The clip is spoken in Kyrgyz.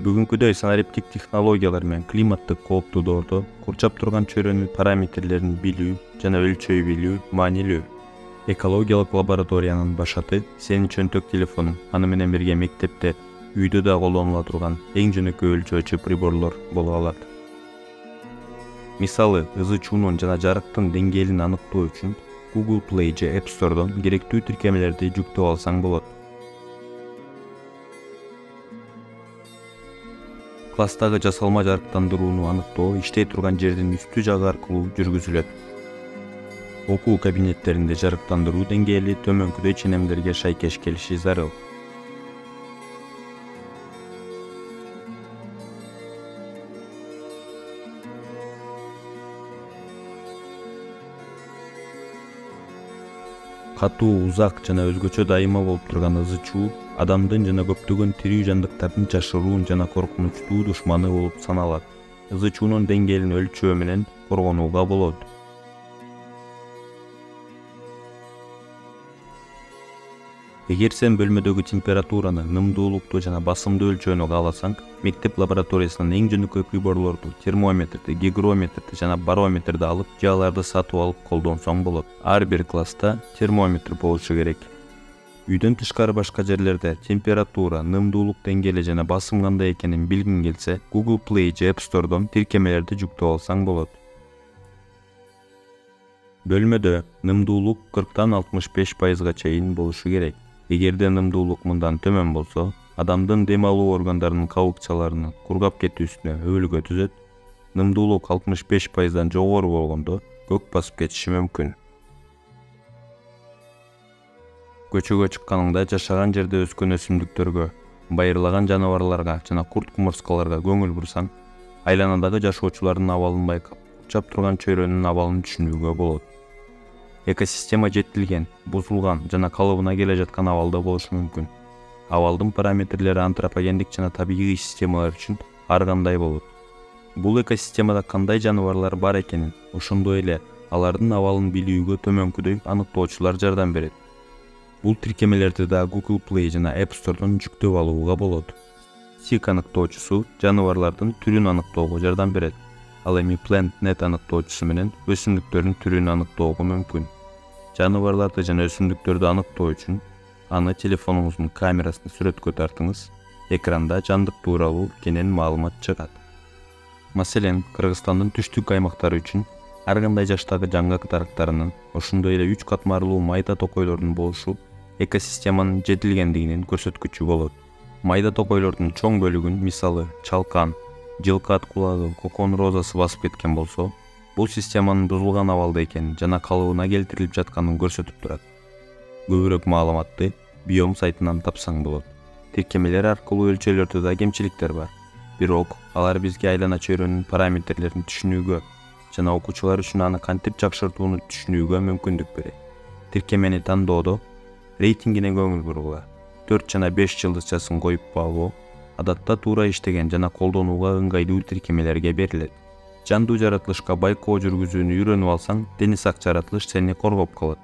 Бүгүнкүдөй санариптик технологиялар менен климаттык кооптуудордо курчап турган чөйрөнүн параметрлерин билүү жана өлчөй билүү маанилүү. Экологиялык лабораториянын башаты сенин чөнтөк телефонуң, аны менен бирге мектепте, үйдө да колдонула турган эң жөнөкөй өлчөөчү приборлор боло алат. Мисалы, ызы чуунун жана жарыктын деңгээлин аныктоо үчүн Google Play же App Store'дон керектүү тиркемелерди жүктөп алсаң болот. Класстагы жасалма жарыктандырууну аныктоо иштей турган жердин үстү жагы аркылуу жүргүзүлөт. Окуу кабинеттеринде жарыктандыруу деңгээли төмөнкүдөй ченемдерге шайкеш келиши зарыл. Катуу, узак жана өзгөчө дайыма болуп турган ызы чуу адамдын жана көптөгөн тирүү жандыктардын жашыруун жана коркунучтуу душманы болуп саналат. Ызы чуунун деңгээлин өлчөө менен коргонууга болот. Эгер сен бөлмөдөгү температураны, нымдуулукту жана басымды өлчөөнү кааласаң, мектеп лабораториясынан эң жөнөкөй приборлорду, термометрди, гигрометрди жана барометрди алып, же аларды сатып алып колдонсоң болот. Ар бир класста термометр болушу керек. Үйдөн тышкары башка жерлерде температура, нымдуулук деңгээли жана басым кандай экенин билгиң келсе, Google Play же App Store'дон тиркемелерди жүктөп алсаң болот. Бөлмөдө нымдуулук 40–65% чейин болушу керек. Эгерде нымдуулук мындан төмөн болсо, адамдын дем алуу органдарынын кабыкчаларынын кургап кетүүсүнө өбөлгө түзөт. Нымдуулук 65%дан жогору болгондо көк басып кетиши мүмкүн. Көчөгө чыкканыңда жашаган жерде өскөн өсүмдүктөргө, байырлаган жаныбарларга жана курт-кумурскаларга көңүл бурсаң, айланадагы жашоочулардын абалын байкап, курчап турган чөйрөнүн абалын түшүнүүгө болот. Экосистема жетилген, бузулган жана калыбына келе жаткан абалда болушу мүмкүн. Абалдын параметрлери антропогендик жана табигый системалар үчүн ар кандай болот. Бул экосистемада кандай жаныбарлар бар экенин, ошондой эле алардын абалын билүүгө төмөнкүдөй аныктоочулар жардам берет. Бул тиркемелерди да Google Play жана App Store'дон жүктөп алууга болот. Сик аныктоочусу жаныбарлардын түрүн аныктоого жардам берет. Ал эми PlantNet аныктоочусу менен өсүмдүктөрдүн түрүн аныктоого мүмкүн. Жаныбарларды жана өсүмдүктөрдү аныктоо үчүн аны телефонуңуздун камерасына сүрөткө тартыңыз. Экранда жандык тууралуу кенен маалымат чыгат. Маселен, Кыргызстандын түштүк аймактары үчүн ар кандай жаштагы жаңгак дарактарынын, ошондой эле 3 катмарлуу майда токойлордун болушу экосистеманын жетилгендигинин көрсөткүчү болот. Майда токойлордун чоң бөлүгүн, мисалы, чалкан, жылкы ат кулагы, кокон розасы басып кеткен болсо, бул системанын бузулган абалда экенин жана калыбына келтирилип жатканын көрсөтүп турат. Көбүрөөк маалыматты биом сайтынан тапсаң болот. Тиркемелер аркылуу өлчөөлөрдө да кемчиликтер бар. Бирок алар бизге айлана чөйрөнүн параметрлерин түшүнүүгө жана окуучулар үчүн аны кантип жакшыртууну түшүнүүгө мүмкүндүк берет. Тиркемени тандоодо рейтингине көңүл бурууга, 4 жана 5 жылдызчасын коюп багуу адатта туура иштеген жана колдонууга ыңгайлуу тиркемелерге берилет. Жандуу жаратылышка байкоо жүргүзүүнү үйрөнүп алсаң, дени сак жаратылыш сени коргоп калат.